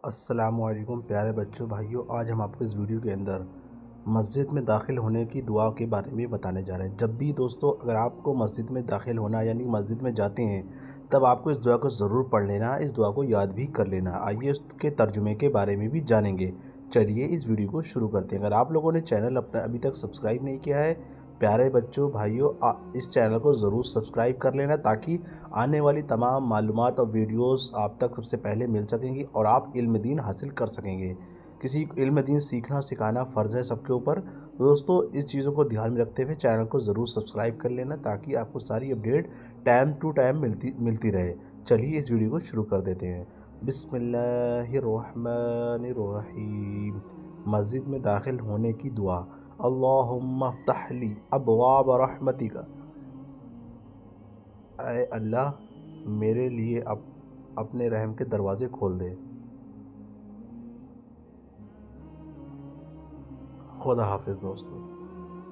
السلام علیکم پیارے بچوں بھائیوں، آج ہم آپ کو اس ویڈیو کے اندر مسجد میں داخل ہونے کی دعا کے بارے میں بتانے جا رہے ہیں۔ جب بھی دوستو اگر آپ کو مسجد میں داخل ہونا یعنی مسجد میں جاتے ہیں تب آپ کو اس دعا کو ضرور پڑھ لینا، اس دعا کو یاد بھی کر لینا۔ آئیے اس کے ترجمے کے بارے میں بھی جانیں گے۔ چلیے اس ویڈیو کو شروع کرتے ہیں۔ اگر آپ لوگوں نے چینل اپنا ابھی تک سبسکرائب نہیں کیا ہے، پیارے بچوں بھائیوں اس چینل کو ضرور سبسکرائب کر لینا تاکہ آنے والی تمام معلومات اور ویڈیوز آپ تک سب سے پہلے مل سکیں گی اور آپ علم دین حاصل کر سکیں گے۔ کسی علم دین سیکھنا سکھانا فرض ہے سب کے اوپر۔ دوستو اس چیزوں کو دھیان میں رکھتے ہوئے چینل کو ضرور سبسکرائب کر لینا تاکہ آپ کو ساری اپڈیٹ ٹائم ٹو ٹائم ملتی رہے۔ چلیے اس ویڈیو کو شروع کر دیتے ہیں۔ بسم اللہ الرحمن الرحیم۔ مسجد میں داخل ہونے کی دعا۔ اللہم افتح لی ابواب رحمتک۔ اے اللہ میرے لیے اپنے رحم کے دروازے کھول دے۔ خدا حافظ دوستو۔